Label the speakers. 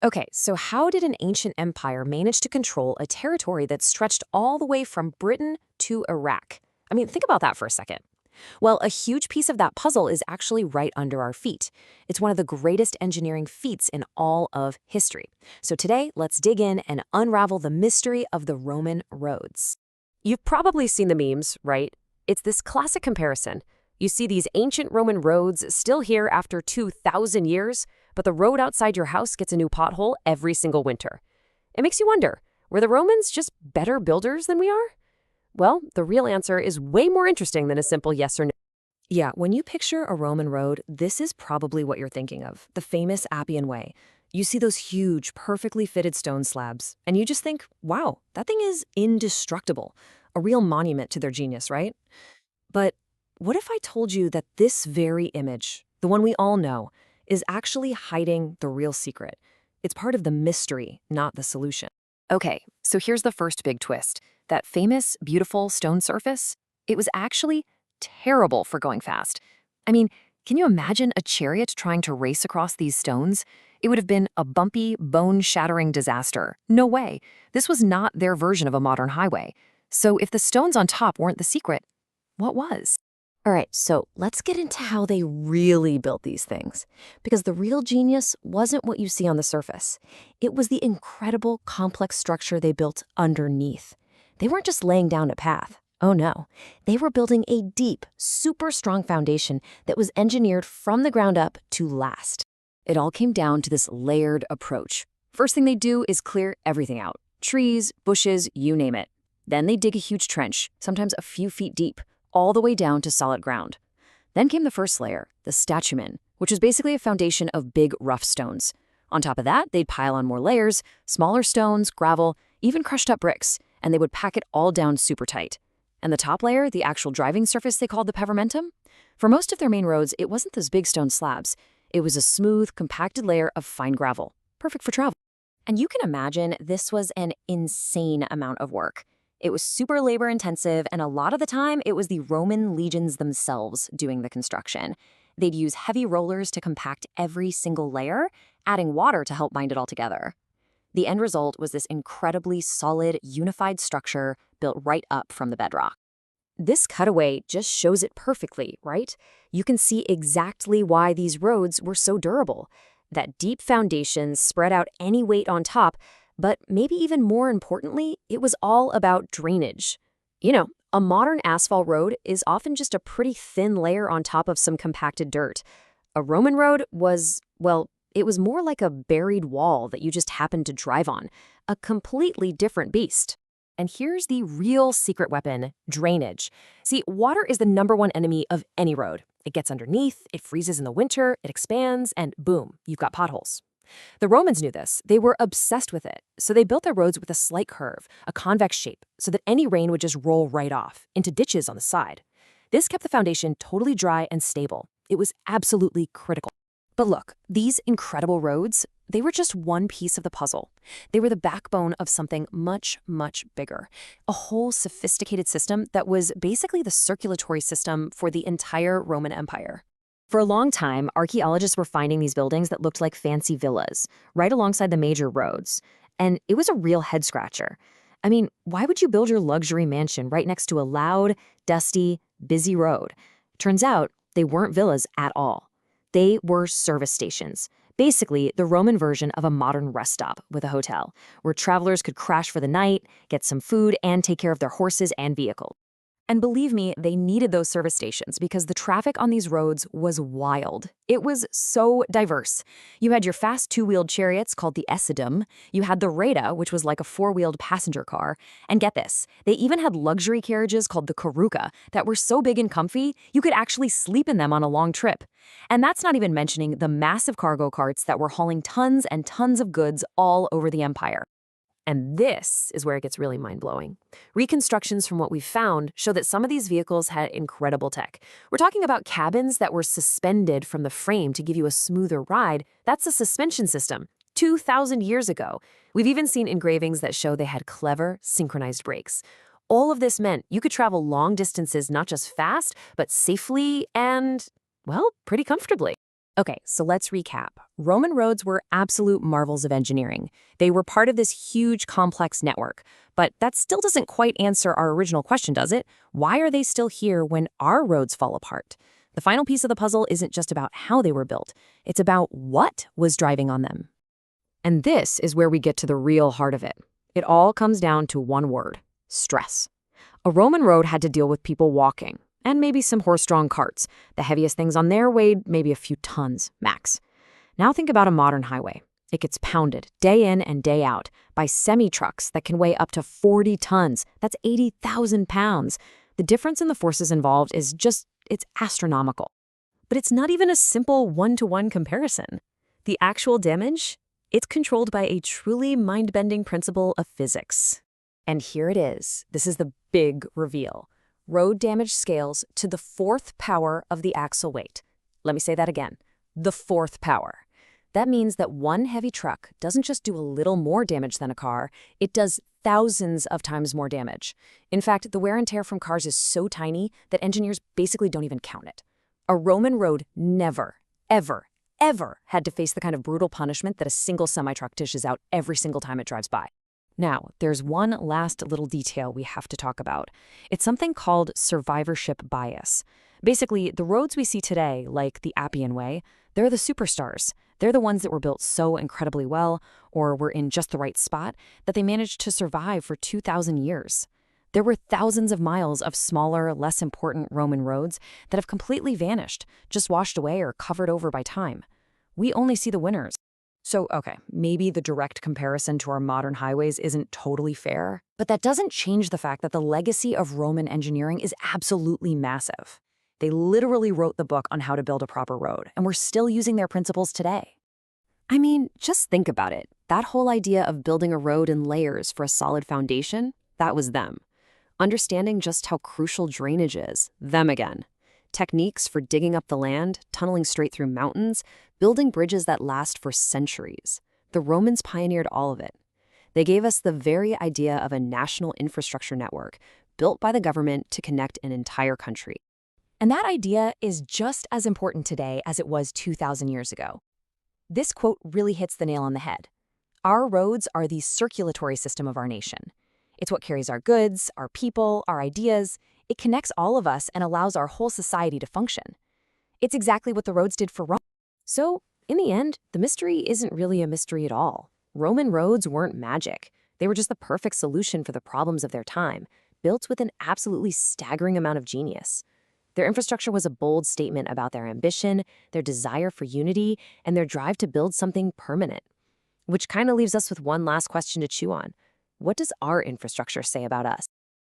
Speaker 1: Okay, so how did an ancient empire manage to control a territory that stretched all the way from Britain to Iraq? I mean, think about that for a second. Well, a huge piece of that puzzle is actually right under our feet. It's one of the greatest engineering feats in all of history. So today, let's dig in and unravel the mystery of the Roman roads. You've probably seen the memes, right? It's this classic comparison. You see these ancient Roman roads still here after 2,000 years, but the road outside your house gets a new pothole every single winter. It makes you wonder, were the Romans just better builders than we are? Well, the real answer is way more interesting than a simple yes or no. Yeah, when you picture a Roman road, this is probably what you're thinking of, the famous Appian Way. You see those huge, perfectly fitted stone slabs, and you just think, wow, that thing is indestructible. A real monument to their genius, right? But what if I told you that this very image, the one we all know, is actually hiding the real secret? It's part of the mystery, not the solution. Okay, so here's the first big twist. That famous, beautiful stone surface, it was actually terrible for going fast. I mean, can you imagine a chariot trying to race across these stones? It would have been a bumpy, bone-shattering disaster. No way. This was not their version of a modern highway. So if the stones on top weren't the secret, what was? All right, so let's get into how they really built these things. Because the real genius wasn't what you see on the surface. It was the incredible, complex structure they built underneath. They weren't just laying down a path. Oh no. They were building a deep, super strong foundation that was engineered from the ground up to last. It all came down to this layered approach. First thing they do is clear everything out. Trees, bushes, you name it. Then they dig a huge trench, sometimes a few feet deep, all the way down to solid ground. Then came the first layer, the statumen, which was basically a foundation of big, rough stones. On top of that, they'd pile on more layers, smaller stones, gravel, even crushed up bricks, and they would pack it all down super tight. And the top layer, the actual driving surface they called the pavimentum? For most of their main roads, it wasn't those big stone slabs. It was a smooth, compacted layer of fine gravel, perfect for travel. And you can imagine this was an insane amount of work. It was super labor-intensive, and a lot of the time, it was the Roman legions themselves doing the construction. They'd use heavy rollers to compact every single layer, adding water to help bind it all together. The end result was this incredibly solid, unified structure built right up from the bedrock. This cutaway just shows it perfectly, right? You can see exactly why these roads were so durable. That deep foundation spread out any weight on top, but maybe even more importantly, it was all about drainage. You know, a modern asphalt road is often just a pretty thin layer on top of some compacted dirt. A Roman road was, well, it was more like a buried wall that you just happened to drive on. A completely different beast. And here's the real secret weapon, drainage. See, water is the #1 enemy of any road. It gets underneath, it freezes in the winter, it expands, and boom, you've got potholes. The Romans knew this. They were obsessed with it. So they built their roads with a slight curve, a convex shape, so that any rain would just roll right off into ditches on the side. This kept the foundation totally dry and stable. It was absolutely critical. But look, these incredible roads, they were just one piece of the puzzle. They were the backbone of something much, much bigger. A whole sophisticated system that was basically the circulatory system for the entire Roman Empire. For a long time, archaeologists were finding these buildings that looked like fancy villas, right alongside the major roads. And it was a real head-scratcher. I mean, why would you build your luxury mansion right next to a loud, dusty, busy road? Turns out, they weren't villas at all. They were service stations. Basically, the Roman version of a modern rest stop with a hotel, where travelers could crash for the night, get some food, and take care of their horses and vehicles. And believe me, they needed those service stations because the traffic on these roads was wild. It was so diverse. You had your fast two-wheeled chariots called the Ecidum. You had the Reta, which was like a four-wheeled passenger car. And get this, they even had luxury carriages called the Caruca that were so big and comfy, you could actually sleep in them on a long trip. And that's not even mentioning the massive cargo carts that were hauling tons and tons of goods all over the empire. And this is where it gets really mind-blowing. Reconstructions from what we've found show that some of these vehicles had incredible tech. We're talking about cabins that were suspended from the frame to give you a smoother ride. That's a suspension system, 2,000 years ago. We've even seen engravings that show they had clever, synchronized brakes. All of this meant you could travel long distances not just fast, but safely and, well, pretty comfortably. Okay, so let's recap. Roman roads were absolute marvels of engineering. They were part of this huge, complex network. But that still doesn't quite answer our original question, does it? Why are they still here when our roads fall apart? The final piece of the puzzle isn't just about how they were built. It's about what was driving on them. And this is where we get to the real heart of it. It all comes down to one word: stress. A Roman road had to deal with people walking, and maybe some horse-drawn carts. The heaviest things on there weighed maybe a few tons, max. Now think about a modern highway. It gets pounded day in and day out by semi-trucks that can weigh up to 40 tons. That's 80,000 pounds. The difference in the forces involved is it's astronomical. But it's not even a simple one-to-one comparison. The actual damage? It's controlled by a truly mind-bending principle of physics. And here it is. This is the big reveal. Road damage scales to the fourth power of the axle weight. Let me say that again. The fourth power. That means that one heavy truck doesn't just do a little more damage than a car, it does thousands of times more damage. In fact, the wear and tear from cars is so tiny that engineers basically don't even count it. A Roman road never, ever, ever had to face the kind of brutal punishment that a single semi-truck dishes out every single time it drives by. Now, there's one last little detail we have to talk about. It's something called survivorship bias. Basically, the roads we see today, like the Appian Way, they're the superstars. They're the ones that were built so incredibly well, or were in just the right spot, that they managed to survive for 2,000 years. There were thousands of miles of smaller, less important Roman roads that have completely vanished, just washed away or covered over by time. We only see the winners. So, okay, maybe the direct comparison to our modern highways isn't totally fair, but that doesn't change the fact that the legacy of Roman engineering is absolutely massive. They literally wrote the book on how to build a proper road, and we're still using their principles today. I mean, just think about it. That whole idea of building a road in layers for a solid foundation, that was them. Understanding just how crucial drainage is, them again. Techniques for digging up the land, tunneling straight through mountains, building bridges that last for centuries. The Romans pioneered all of it. They gave us the very idea of a national infrastructure network built by the government to connect an entire country. And that idea is just as important today as it was 2,000 years ago. This quote really hits the nail on the head. Our roads are the circulatory system of our nation. It's what carries our goods, our people, our ideas. It connects all of us and allows our whole society to function. It's exactly what the roads did for Rome. So, in the end, the mystery isn't really a mystery at all. Roman roads weren't magic. They were just the perfect solution for the problems of their time, built with an absolutely staggering amount of genius. Their infrastructure was a bold statement about their ambition, their desire for unity, and their drive to build something permanent. Which kind of leaves us with one last question to chew on. What does our infrastructure say about us?